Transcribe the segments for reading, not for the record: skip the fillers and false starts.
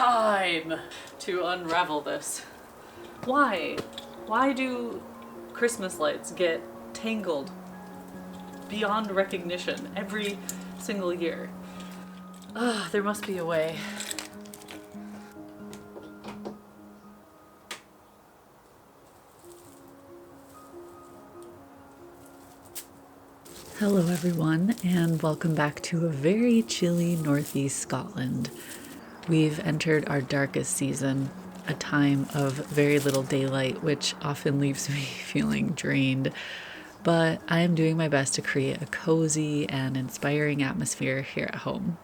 time to unravel this. Why? Why do Christmas lights get tangled beyond recognition every single year? There must be a way. Hello everyone, and welcome back to a very chilly northeast Scotland. We've entered our darkest season, a time of very little daylight, which often leaves me feeling drained. But I am doing my best to create a cozy and inspiring atmosphere here at home.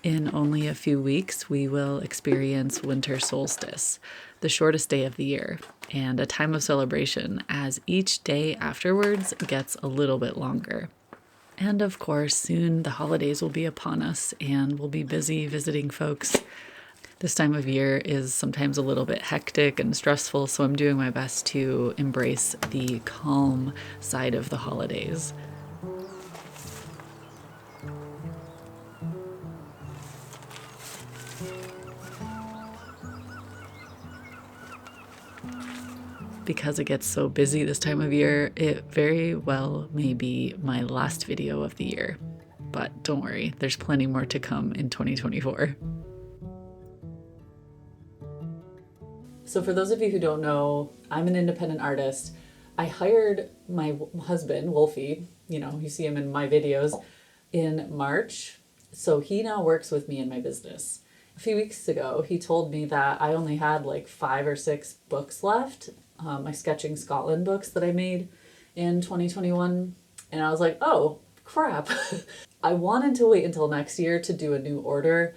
In only a few weeks, we will experience winter solstice, the shortest day of the year, and a time of celebration as each day afterwards gets a little bit longer. And of course, soon the holidays will be upon us and we'll be busy visiting folks. This time of year is sometimes a little bit hectic and stressful, so I'm doing my best to embrace the calm side of the holidays. Because it gets so busy this time of year, it very well may be my last video of the year. But don't worry, there's plenty more to come in 2024. So for those of you who don't know, I'm an independent artist. I hired my husband, Wolfie, you see him in my videos, in March. So he now works with me in my business. A few weeks ago, he told me that I only had like 5 or 6 books left. My Sketching Scotland books that I made in 2021. And I was like, oh, crap. I wanted to wait until next year to do a new order,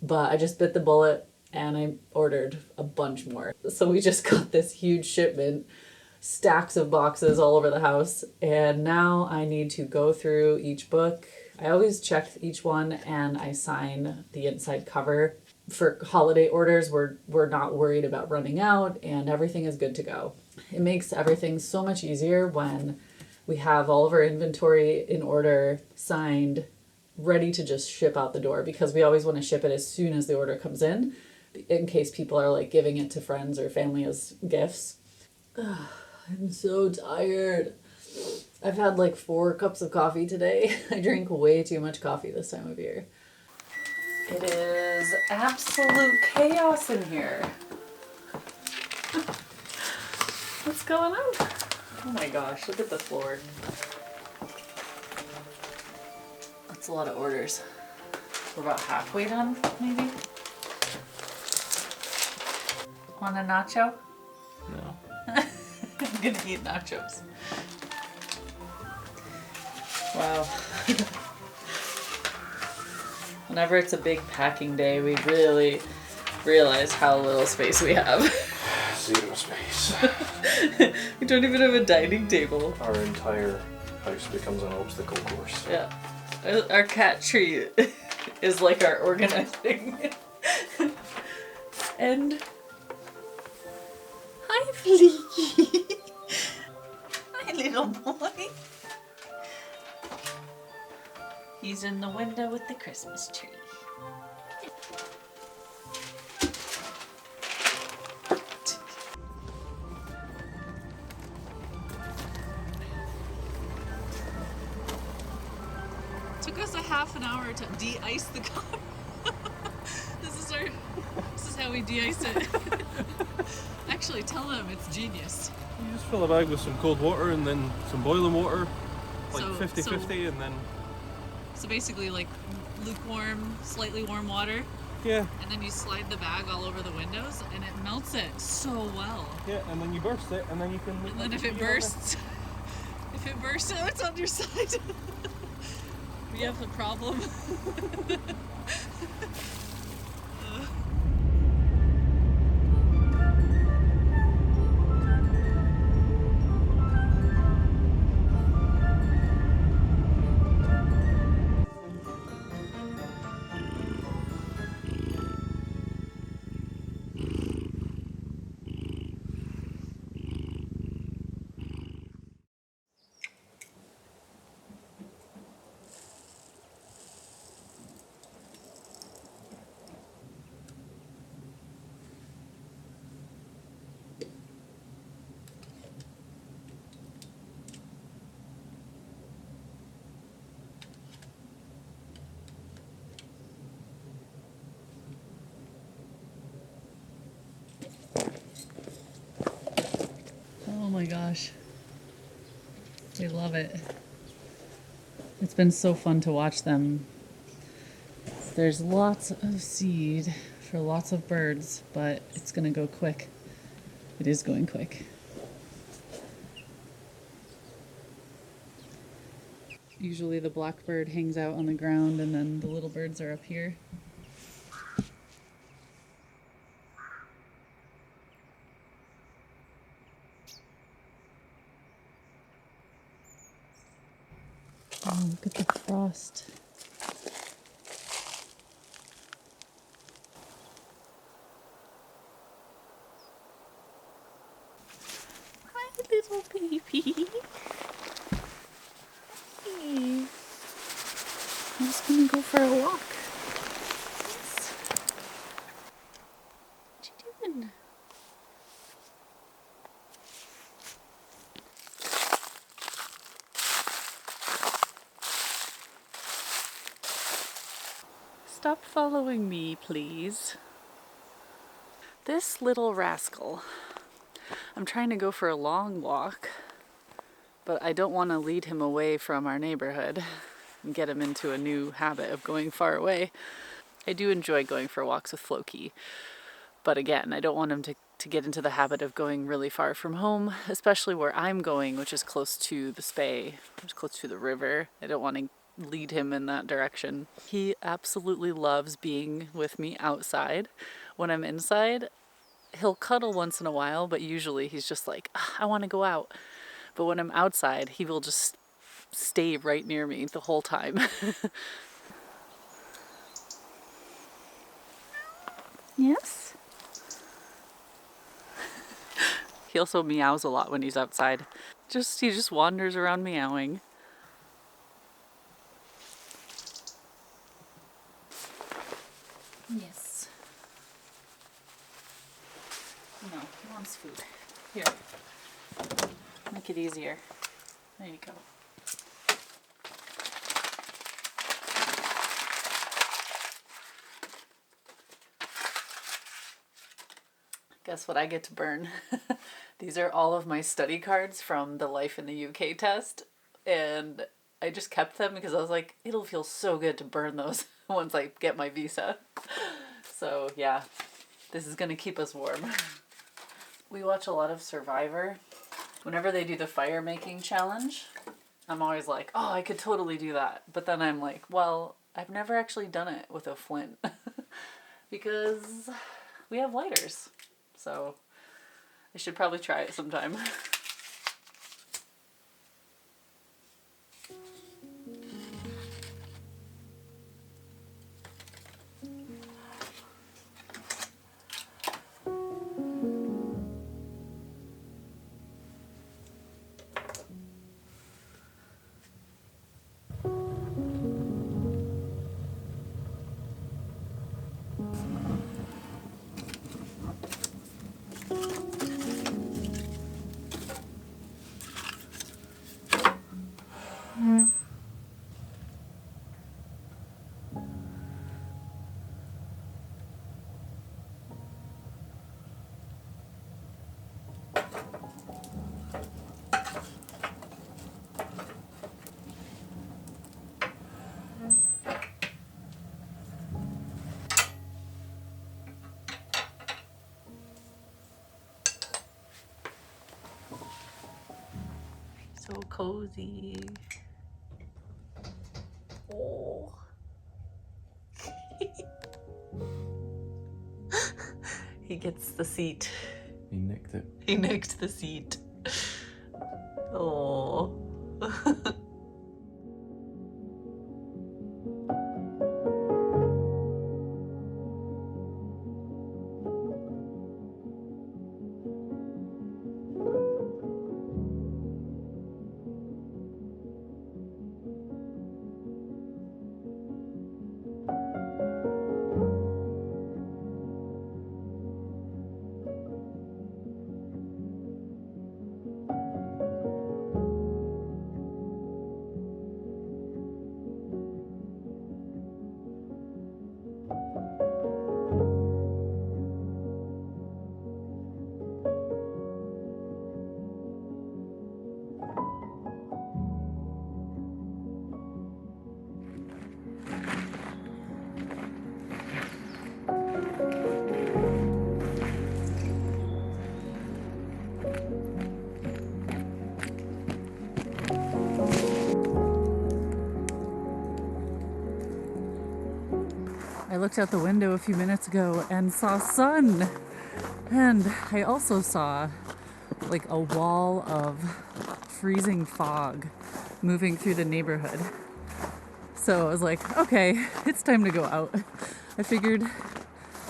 but I just bit the bullet and I ordered a bunch more. So we just got this huge shipment, stacks of boxes all over the house. And now I need to go through each book. I always check each one and I sign the inside cover. For holiday orders, we're not worried about running out and everything is good to go. It makes everything so much easier when we have all of our inventory in order, signed, ready to just ship out the door, because we always want to ship it as soon as the order comes in case people are like giving it to friends or family as gifts. I'm so tired. I've had like 4 cups of coffee today. I drink way too much coffee this time of year. It is absolute chaos in here. What's going on? Oh my gosh, look at the floor. That's a lot of orders. We're about halfway done, maybe? Want a nacho? No. I'm gonna eat nachos. Wow. Whenever it's a big packing day, we really realize how little space we have. 0 space. We don't even have a dining table. Our entire house becomes an obstacle course. Yeah. Our cat tree is like our organizing. And... Hi, Fleeky. Hi, little boy. He's in the window with the Christmas tree. Took us a half an hour to de-ice the car. This is how we de-ice it. Actually, tell them it's genius. You just fill a bag with some cold water and then some boiling water, like 50-50, and then... So basically like lukewarm, slightly warm water. Yeah. And then you slide the bag all over the windows and it melts it so well. Yeah, and then you burst it and then you can... And then if it bursts out, it's on your side. We have a problem. my gosh. They love it. It's been so fun to watch them. There's lots of seed for lots of birds, but it's gonna go quick. It is going quick. Usually the blackbird hangs out on the ground and then the little birds are up here. Oh, look at the frost. Hi, little baby. Hey. I'm just gonna go for a walk. Yes. What you doing? Stop following me, please. This little rascal. I'm trying to go for a long walk, but I don't want to lead him away from our neighborhood and get him into a new habit of going far away. I do enjoy going for walks with Floki, but again, I don't want him to get into the habit of going really far from home, especially where I'm going, which is close to the Spey, which is close to the river. I don't want to lead him in that direction. He absolutely loves being with me outside. When I'm inside, he'll cuddle once in a while, but usually he's just like, I want to go out. But when I'm outside, he will just stay right near me the whole time. Yes? He also meows a lot when he's outside. He just wanders around meowing. Yes. No, he wants food. Here. Make it easier. There you go. Guess what I get to burn? These are all of my study cards from the Life in the UK test, and I just kept them because I was like, it'll feel so good to burn those once I get my visa. So yeah, this is gonna keep us warm. We watch a lot of Survivor. Whenever they do the fire making challenge, I'm always like, oh, I could totally do that. But then I'm like, well, I've never actually done it with a flint because we have lighters. So I should probably try it sometime. So cozy. Oh. He gets the seat. He nicked it. He nicked the seat. Oh. I looked out the window a few minutes ago and saw sun. And I also saw like a wall of freezing fog moving through the neighborhood. So I was like, okay, it's time to go out. I figured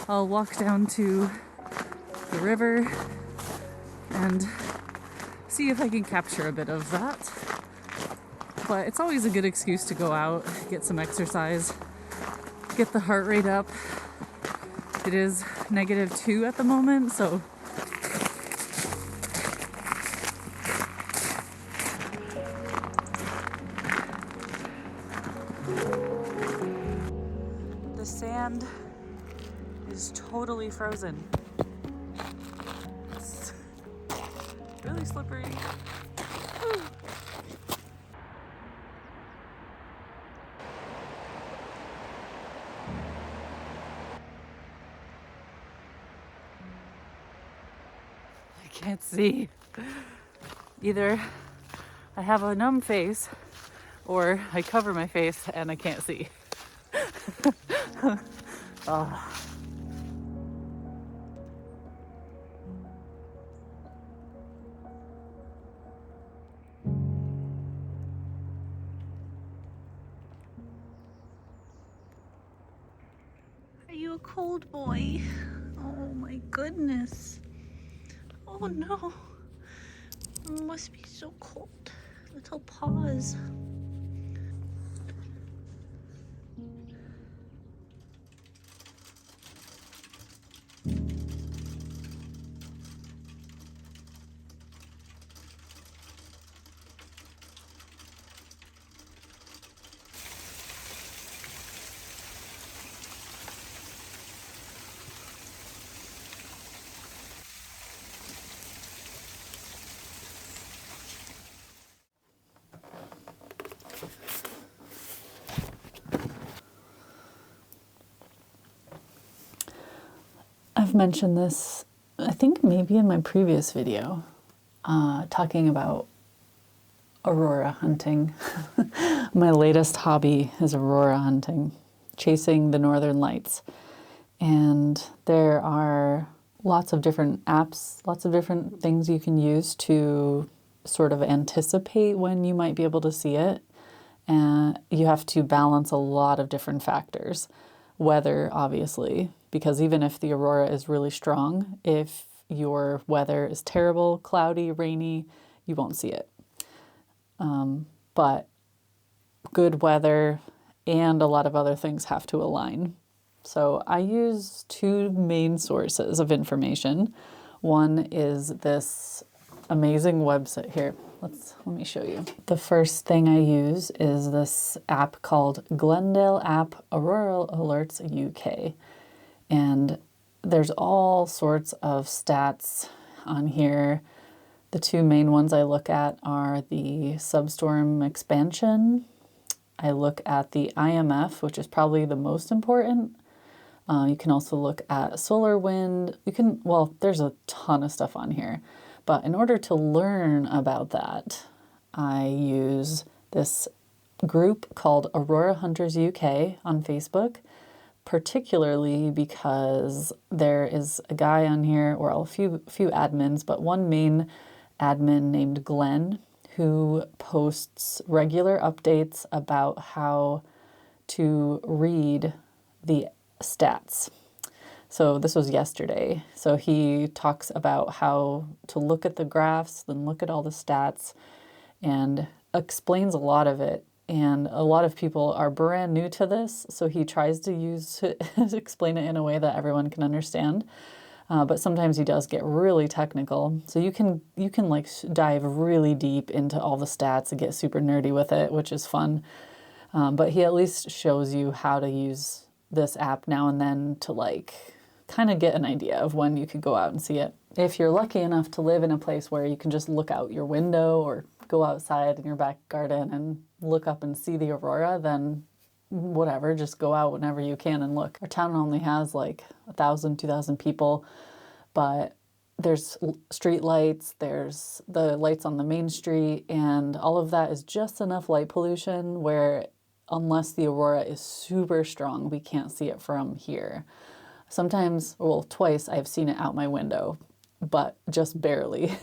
I'll walk down to the river and see if I can capture a bit of that. But it's always a good excuse to go out, get some exercise, get the heart rate up. It is -2 at the moment, so the sand is totally frozen. It's really slippery. I can't see. Either I have a numb face or I cover my face and I can't see. Oh. Are you a cold boy? Oh my goodness. Oh no. It must be so cold. Little paws. I've mentioned this, I think maybe in my previous video, talking about Aurora hunting. My latest hobby is Aurora hunting, chasing the northern lights. And there are lots of different apps, lots of different things you can use to sort of anticipate when you might be able to see it. And you have to balance a lot of different factors. Weather, obviously, because even if the aurora is really strong, if your weather is terrible, cloudy, rainy, you won't see it. But good weather and a lot of other things have to align. So I use two main sources of information. One is this amazing website here. Let me show you. The first thing I use is this app called Glendale App Aurora Alerts UK. And there's all sorts of stats on here. The two main ones I look at are the substorm expansion. I look at the IMF, which is probably the most important. You can also look at solar wind. Well, there's a ton of stuff on here. But in order to learn about that, I use this group called Aurora Hunters UK on Facebook, particularly because there is a guy on here, or a few admins, but one main admin named Glenn, who posts regular updates about how to read the stats. So this was yesterday. So he talks about how to look at the graphs, then look at all the stats, and explains a lot of it. And a lot of people are brand new to this, so he tries to explain it in a way that everyone can understand. But sometimes he does get really technical. So you can like dive really deep into all the stats and get super nerdy with it, which is fun. But he at least shows you how to use this app now and then to like kind of get an idea of when you could go out and see it. If you're lucky enough to live in a place where you can just look out your window or go outside in your back garden and look up and see the aurora, then whatever, just go out whenever you can and look. Our town only has like 1,000, 2,000 people, but there's street lights, there's the lights on the main street, and all of that is just enough light pollution where unless the aurora is super strong, we can't see it from here. Sometimes, well, twice I've seen it out my window, but just barely.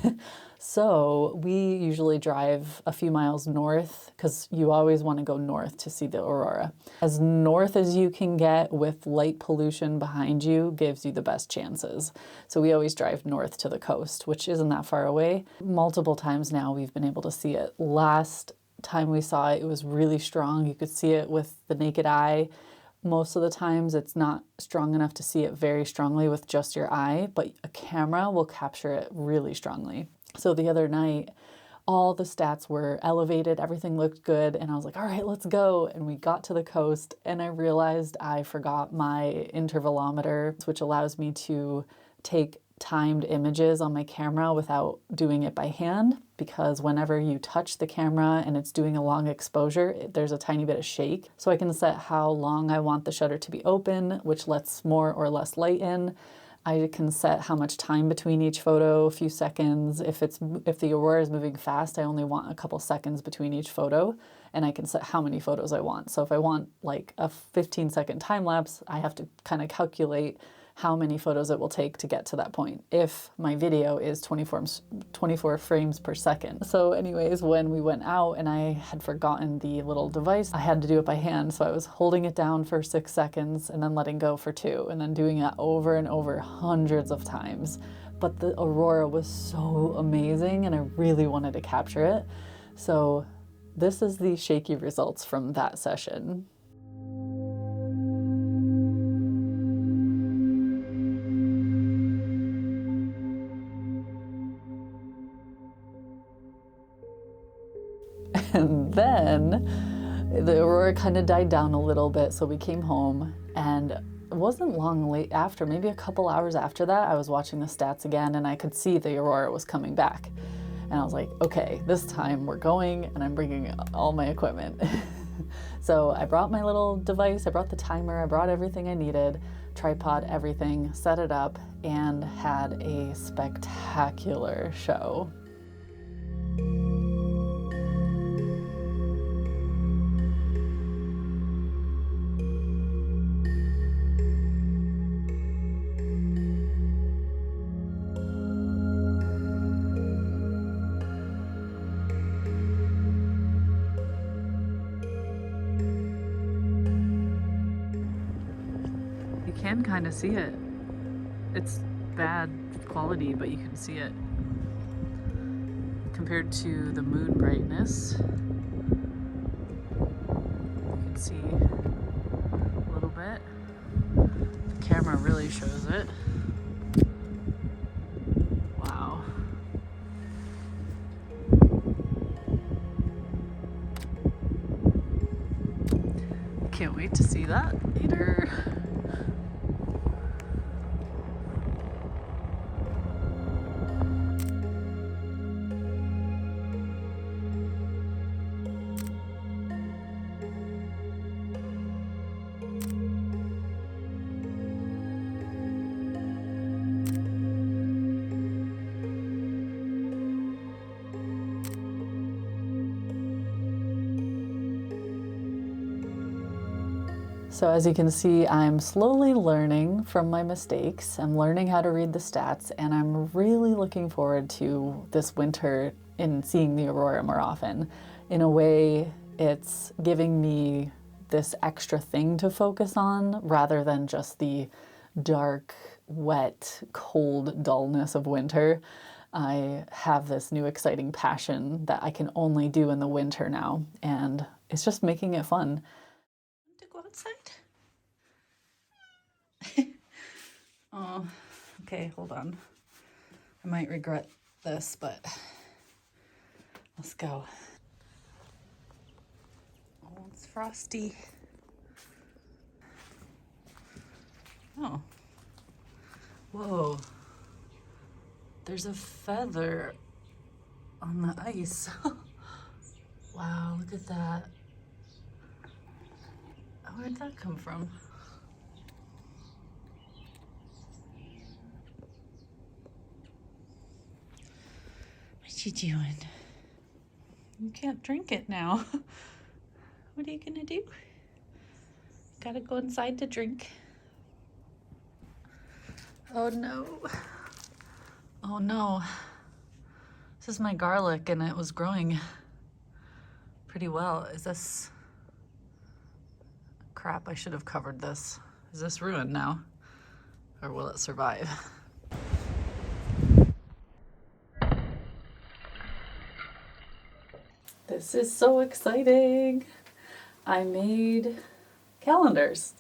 So we usually drive a few miles north because you always want to go north to see the aurora. As north as you can get with light pollution behind you gives you the best chances. So we always drive north to the coast, which isn't that far away. Multiple times now we've been able to see it. Last time we saw it, it was really strong. You could see it with the naked eye. Most of the times it's not strong enough to see it very strongly with just your eye, but a camera will capture it really strongly. So the other night, all the stats were elevated, everything looked good, and I was like, all right, let's go. And we got to the coast, and I realized I forgot my intervalometer, which allows me to take timed images on my camera without doing it by hand, because whenever you touch the camera and it's doing a long exposure, there's a tiny bit of shake. So I can set how long I want the shutter to be open, which lets more or less light in. I can set how much time between each photo, a few seconds. If the aurora is moving fast, I only want a couple seconds between each photo, and I can set how many photos I want. So if I want like a 15-second time lapse, I have to kind of calculate how many photos it will take to get to that point if my video is 24 frames per second. So anyways, when we went out and I had forgotten the little device, I had to do it by hand. So I was holding it down for 6 seconds and then letting go for 2, and then doing that over and over hundreds of times. But the aurora was so amazing and I really wanted to capture it. So this is the shaky results from that session. And then the aurora kind of died down a little bit, so we came home, and it wasn't long late after, maybe a couple hours after that, I was watching the stats again and I could see the aurora was coming back. And I was like, okay, this time we're going, and I'm bringing all my equipment. So I brought my little device, I brought the timer, I brought everything I needed, tripod, everything, set it up, and had a spectacular show. You can kind of see it. It's bad quality, but you can see it. Compared to the moon brightness, you can see a little bit. The camera really shows it. Wow. Can't wait to see that later. So as you can see, I'm slowly learning from my mistakes. I'm learning how to read the stats, and I'm really looking forward to this winter in seeing the aurora more often. In a way, it's giving me this extra thing to focus on rather than just the dark, wet, cold dullness of winter. I have this new exciting passion that I can only do in the winter now, and it's just making it fun. To go outside? Oh, okay, hold on. I might regret this, but let's go. Oh, it's Frosty. Oh. Whoa. There's a feather on the ice. Wow, look at that. Where'd that come from? What you doing? You can't drink it now. What are you gonna do? Gotta go inside to drink. Oh no. Oh no. This is my garlic and it was growing pretty well. Is this... Crap, I should have covered this. Is this ruined now? Or will it survive? This is so exciting. I made calendars.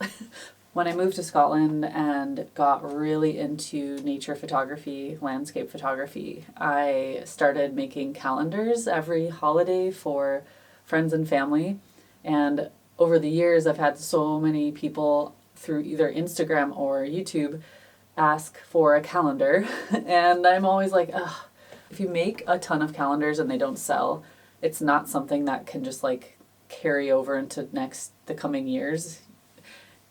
When I moved to Scotland and got really into nature photography, landscape photography, I started making calendars every holiday for friends and family. And over the years, I've had so many people through either Instagram or YouTube ask for a calendar. And I'm always like, ugh, if you make a ton of calendars and they don't sell, it's not something that can just like carry over into the coming years.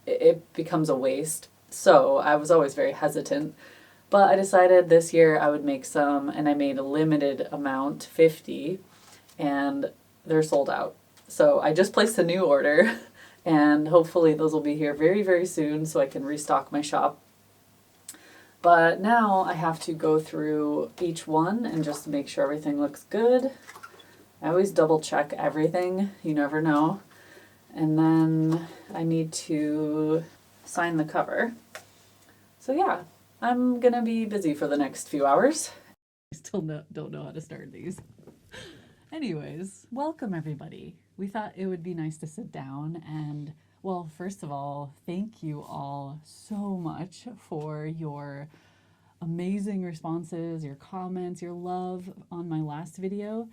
It becomes a waste. So I was always very hesitant. But I decided this year I would make some, and I made a limited amount, 50, and they're sold out. So I just placed a new order, and hopefully those will be here very, very soon so I can restock my shop. But now I have to go through each one and just make sure everything looks good. I always double check everything, you never know. And then I need to sign the cover. So yeah, I'm gonna be busy for the next few hours. I still don't know how to start these. Anyways, welcome everybody. We thought it would be nice to sit down and, well, first of all, thank you all so much for your amazing responses, your comments, your love on my last video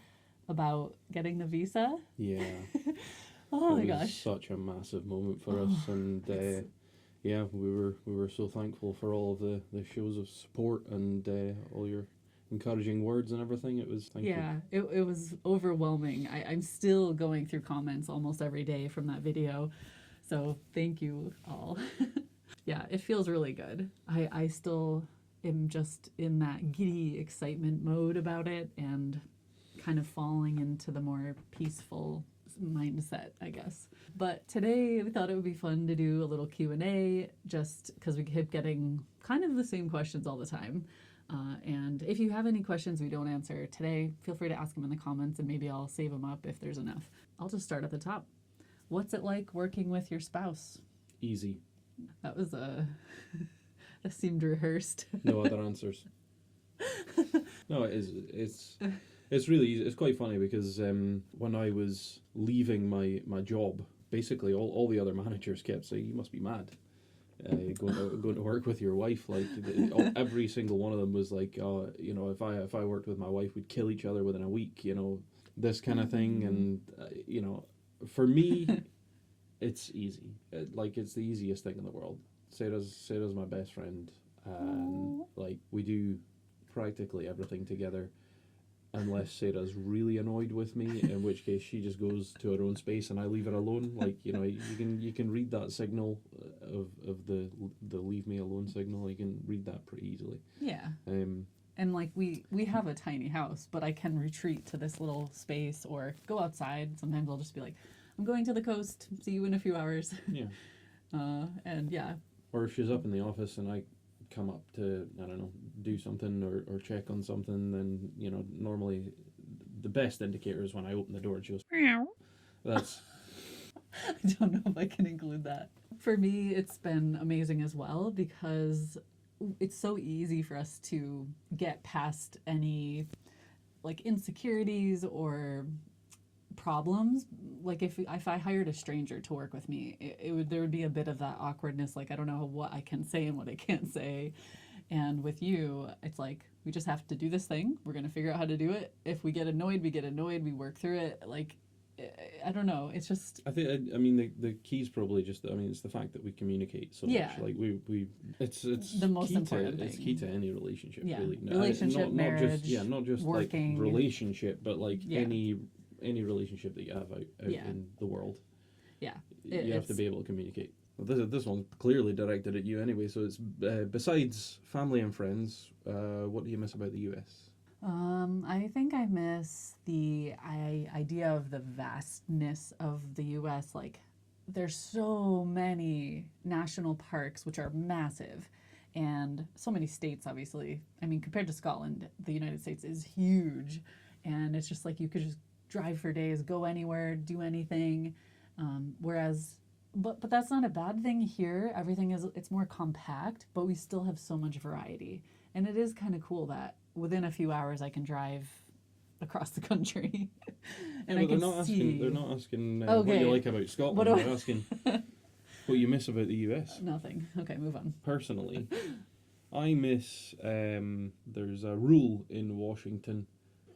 about getting the visa. Yeah. Oh my It was gosh. such a massive moment for us, and yeah, we were so thankful for all of the shows of support and all your encouraging words and everything. It was thank you. Yeah, it was overwhelming. I'm still going through comments almost every day from that video. So thank you all. Yeah, it feels really good. I still am just in that giddy excitement mode about it and kind of falling into the more peaceful mindset, I guess. But today we thought it would be fun to do a little Q&A just because we keep getting kind of the same questions all the time. And if you have any questions we don't answer today, feel free to ask them in the comments and maybe I'll save them up if there's enough. I'll just start at the top. What's it like working with your spouse? Easy. That was that seemed rehearsed. No other answers. No, it is. It's really easy. It's quite funny because when I was leaving my job, basically all the other managers kept saying, "You must be mad, going to work with your wife." Like every single one of them was like, you know, if I worked with my wife, we'd kill each other within a week. You know, this kind of thing. And you know, for me, it's easy. Like it's the easiest thing in the world. Sarah's my best friend, and like we do practically everything together. Unless Sarah's really annoyed with me, in which case she just goes to her own space and I leave her alone. Like, you know, you can read that signal of the leave me alone signal. You can read that pretty easily. Yeah. And like we have a tiny house, but I can retreat to this little space or go outside. Sometimes I'll just be like, I'm going to the coast. See you in a few hours. Yeah. And yeah. Or if she's up in the office and I come up to, I don't know, do something or check on something, then, you know, normally the best indicator is when I open the door and she goes, meow. That's... I don't know if I can include that. For me, it's been amazing as well because it's so easy for us to get past any like insecurities or problems. Like if I hired a stranger to work with me, there would be a bit of that awkwardness, like I don't know what I can say and what I can't say. And with you, it's like we just have to do this thing. We're going to figure out how to do it. If we get annoyed, we work through it. Like I don't know, it's just I mean the key's probably just, I mean, it's the fact that we communicate so much. Like we it's the most important thing. It's key to any relationship, really. Relationship, marriage, not just working. Like relationship, but like any relationship that you have out in the world. Yeah. You have to be able to communicate. Well, this one's clearly directed at you anyway, so it's besides family and friends, what do you miss about the US? I think I miss the idea of the vastness of the U.S. Like, there's so many national parks, which are massive, and so many states, obviously. I mean, compared to Scotland, the United States is huge, and it's just like you could just drive for days, go anywhere, do anything. Whereas, but that's not a bad thing here. Everything is, it's more compact, but we still have so much variety, and it is kind of cool that within a few hours I can drive across the country, and Yeah, I but can see. they're not asking what Okay. you like about Scotland. What do They're asking what you miss about the US. Nothing. Okay, move on. Personally, I miss. There's a rule in Washington.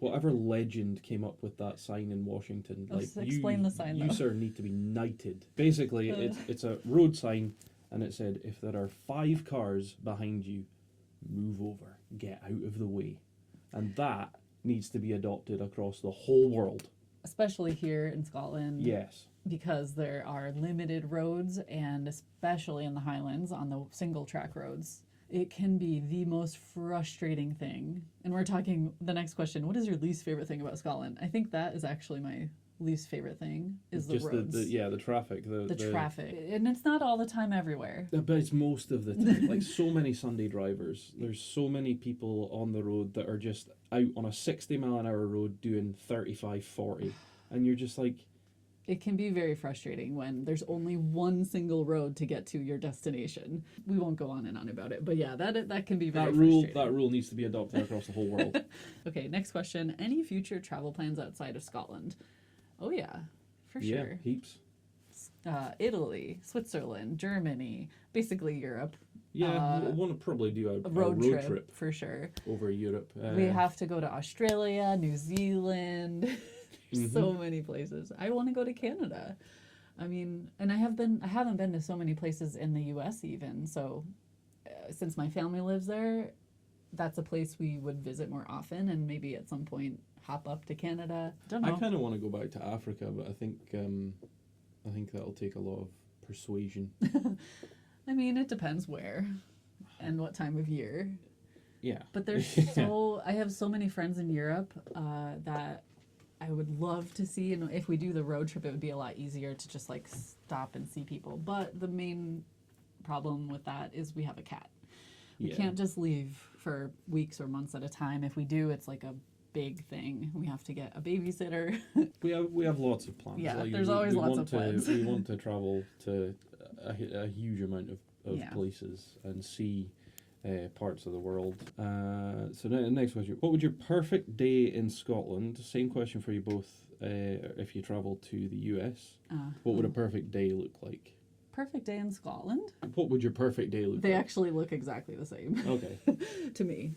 Whatever legend came up with that sign in Washington, like Explain the sign, you though. sir need to be knighted. Basically, it's a road sign, and it said, if there are 5 cars behind you, move over, get out of the way, and that needs to be adopted across the whole world. Especially here in Scotland. Yes. Because there are limited roads, and especially in the Highlands on the single track roads, it can be the most frustrating thing. And we're talking the next question. What is your least favorite thing about Scotland? I think that is actually my least favorite thing is the Just roads. the traffic. The traffic. And it's not all the time everywhere. But it's most of the time. Like, so many Sunday drivers. There's so many people on the road that are just out on a 60-mile-an-hour road doing 35, 40. And you're just like... It can be very frustrating when there's only one single road to get to your destination. We won't go on and on about it, but yeah, that can be very frustrating. That rule needs to be adopted across the whole world. Okay, next question. Any future travel plans outside of Scotland? Oh yeah, for Yeah, sure. heaps. Italy, Switzerland, Germany, basically Europe. Yeah, we'll want to probably do a Road road trip trip for sure. over Europe. We have to go to Australia, New Zealand. So many places. I want to go to Canada. I mean, and I haven't been to so many places in the US even. So since my family lives there, that's a place we would visit more often, and maybe at some point hop up to Canada. Don't know. I kind of want to go back to Africa, but I think that'll take a lot of persuasion. I mean, it depends where and what time of year. Yeah. But there's I have so many friends in Europe that I would love to see, and if we do the road trip, it would be a lot easier to just like stop and see people. But the main problem with that is we have a cat. We can't just leave for weeks or months at a time. If we do, it's like a big thing. We have to get a babysitter. We have lots of plans. Yeah, there's always lots of plans. We want to travel to a huge amount of places and see parts of the world. So next question. What would your perfect day in Scotland, same question for you both, if you travel to the US, what would a perfect day look like? Perfect day in Scotland? What would your perfect day look like? They actually look exactly the same. Okay. To me.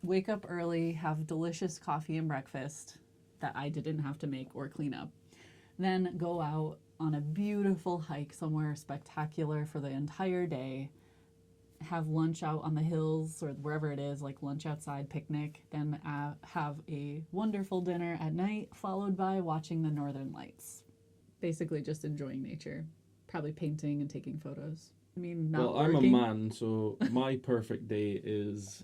Wake up early, have delicious coffee and breakfast that I didn't have to make or clean up. Then go out on a beautiful hike somewhere spectacular for the entire day. Have lunch out on the hills or wherever it is, like lunch outside, picnic. Then have a wonderful dinner at night, followed by watching the Northern Lights. Basically just enjoying nature. Probably painting and taking photos. I mean, not Well, working. I'm a man, so my perfect day is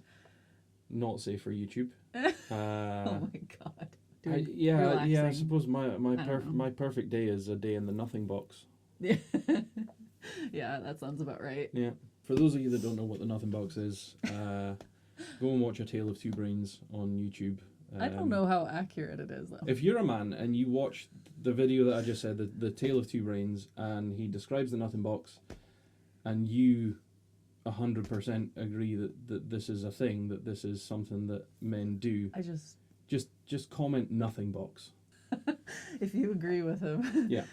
not safe for YouTube. Oh my god. I suppose know. my perfect day is a day in the nothing box. Yeah. Yeah, that sounds about right. Yeah. For those of you that don't know what the nothing box is, go and watch A Tale of Two Brains on YouTube. I don't know how accurate it is, though. If you're a man and you watch the video that I just said, the Tale of Two Brains, and he describes the nothing box, and you 100% agree that this is a thing, that this is something that men do, I just comment nothing box. if you agree with him. Yeah.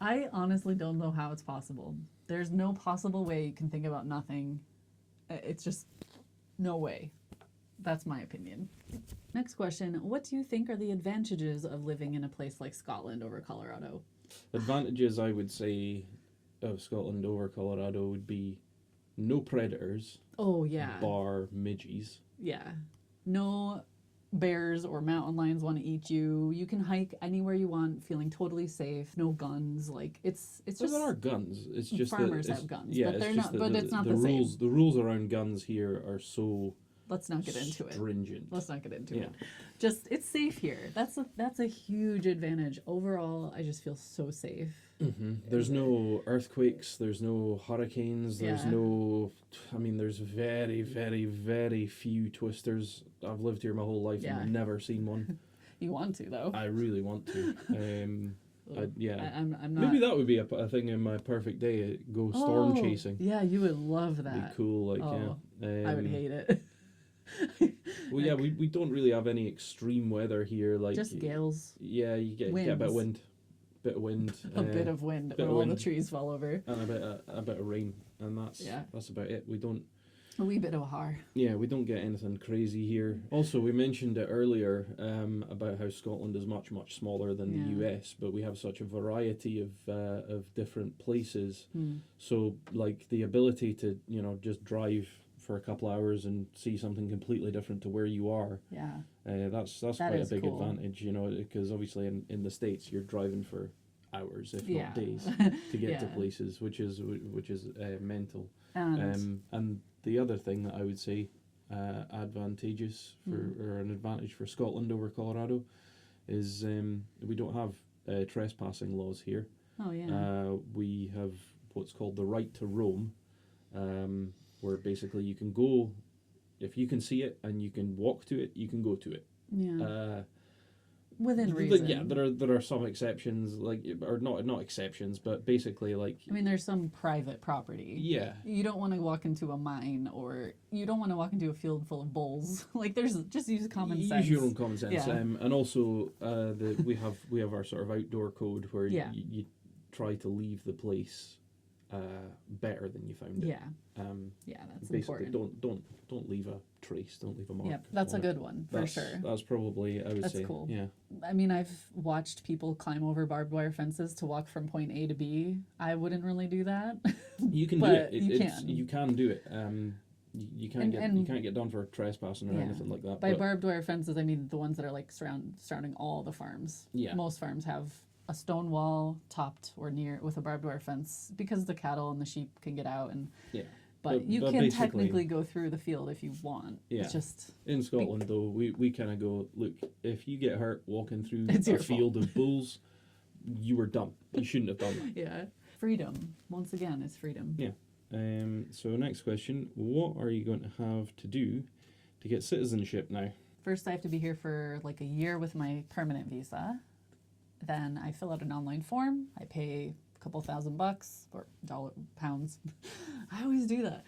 I honestly don't know how it's possible. There's no possible way you can think about nothing. It's just no way. That's my opinion. Next question. What do you think are the advantages of living in a place like Scotland over Colorado? Advantages, I would say, of Scotland over Colorado would be no predators. Oh, yeah. Bar midgies. Yeah. No bears or mountain lions want to eat you. You can hike anywhere you want, feeling totally safe. No guns. Like it's Well, just there are guns. It's just farmers that have guns, yeah, but they're it's just not. But it's not the rules. same. The rules around guns here are so let's not get into it. Stringent. Let's not get into it. Just, it's safe here. That's a huge advantage. Overall, I just feel so safe. Mm-hmm. There's no earthquakes, there's no hurricanes, there's there's very, very, very few twisters. I've lived here my whole life and I've never seen one. You want to, though. I really want to. I'm not... Maybe that would be a thing in my perfect day, go storm chasing. Yeah, you would love that. Be cool, I would hate it. Well, we don't really have any extreme weather here. Like just gales. Yeah, you get a bit of wind. A bit of wind. A bit of wind when all the trees fall over. And a bit of rain. And that's about it. We don't... A wee bit of a har. Yeah, we don't get anything crazy here. Also, we mentioned it earlier about how Scotland is much, much smaller than the US, but we have such a variety of different places. So, like, the ability to, just drive for a couple hours and see something completely different to where you are. Yeah. That's quite a big advantage, because obviously in the States you're driving for hours, if not days, to get to places, which is mental. And the other thing that I would say advantageous or an advantage for Scotland over Colorado is we don't have trespassing laws here. Oh yeah. We have what's called the right to roam. Where basically you can go, if you can see it and you can walk to it, you can go to it. Yeah. Within reason. Yeah, there are some exceptions, or not exceptions, but basically there's some private property. Yeah. You don't want to walk into a mine, or you don't want to walk into a field full of bulls. There's just use common sense. Use your own common sense. Yeah. And also we have our sort of outdoor code where you try to leave the place better than you found it. Yeah. That's basically important. Don't leave a trace, don't leave a mark. Yeah, that's a good one for sure. That's probably, I would say. That's cool. Yeah. I've watched people climb over barbed wire fences to walk from point A to B. I wouldn't really do that. You can do it. You can do it. You can't get done for trespassing or anything like that. By barbed wire fences, I mean the ones that are surrounding all the farms. Yeah. Most farms have a stone wall topped or near with a barbed wire fence because the cattle and the sheep can get out but you can technically go through the field if you want. Yeah. It's just in Scotland though, we kind of go, look, if you get hurt walking through a field of bulls, you were dumb. You shouldn't have done that. Yeah. Freedom. Once again, it's freedom. Yeah. So next question, what are you going to have to do to get citizenship now? First, I have to be here for a year with my permanent visa. Then I fill out an online form. I pay a couple $1,000 or pounds. I always do that.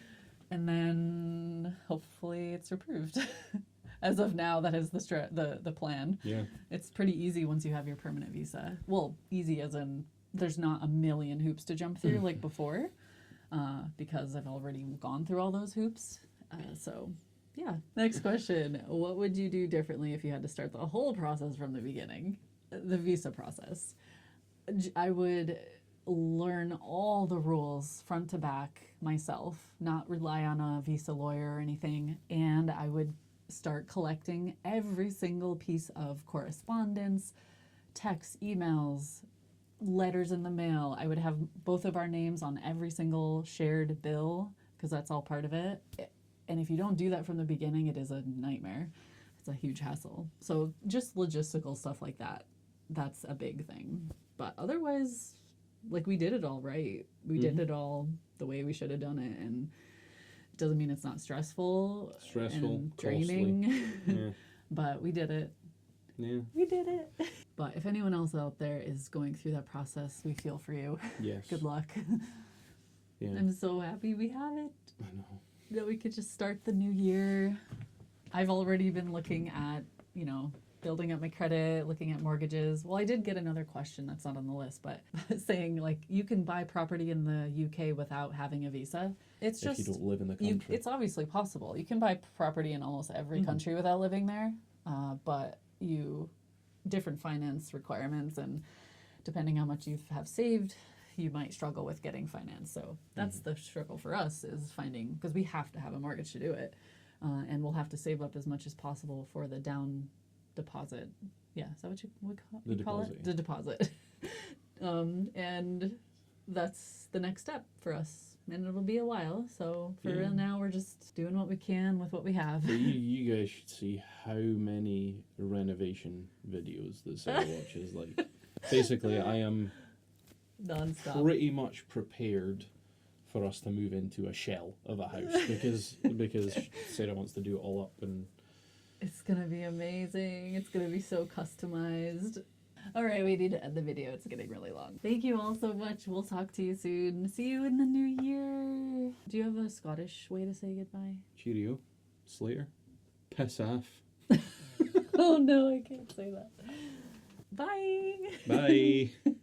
And then hopefully it's approved. As of now, that is the plan. Yeah. It's pretty easy once you have your permanent visa. Well, easy as in there's not a million hoops to jump through like before, because I've already gone through all those hoops. So yeah. Next question. What would you do differently if you had to start the whole process from the beginning? The visa process. I would learn all the rules front to back myself, not rely on a visa lawyer or anything, and I would start collecting every single piece of correspondence, texts, emails, letters in the mail. I would have both of our names on every single shared bill because that's all part of it. And if you don't do that from the beginning, it is a nightmare. It's a huge hassle. So just logistical stuff like that. That's a big thing. But otherwise, we did it all right. We did it all the way we should have done it. And it doesn't mean it's not stressful and draining. Yeah. But we did it. Yeah. We did it. But if anyone else out there is going through that process, we feel for you. Yes. Good luck. Yeah. I'm so happy we have it. I know. That we could just start the new year. I've already been looking at, building up my credit, looking at mortgages. Well, I did get another question that's not on the list, but saying you can buy property in the UK without having a visa. It's just if you don't live in the country. It's obviously possible. You can buy property in almost every country without living there, but different finance requirements, and depending how much you have saved, you might struggle with getting finance. So that's the struggle for us, is finding, because we have to have a mortgage to do it, and we'll have to save up as much as possible for the down deposit. Yeah, is that what you would call it? The deposit. And that's the next step for us. and it'll be a while. So for Yeah. now, we're just doing what we can with what we have. But you guys should see how many renovation videos that Sarah watches. Like, basically, I am Non-stop. pretty much prepared for us to move into a shell of a house because Sarah wants to do it all up, and It's gonna be amazing. It's gonna be so customized. All right, we need to end the video. It's getting really long. Thank you all so much. We'll talk to you soon. See you in the new year. Do you have a Scottish way to say goodbye? cheerio, Slater, piss off, Oh no, I can't say that. Bye. bye.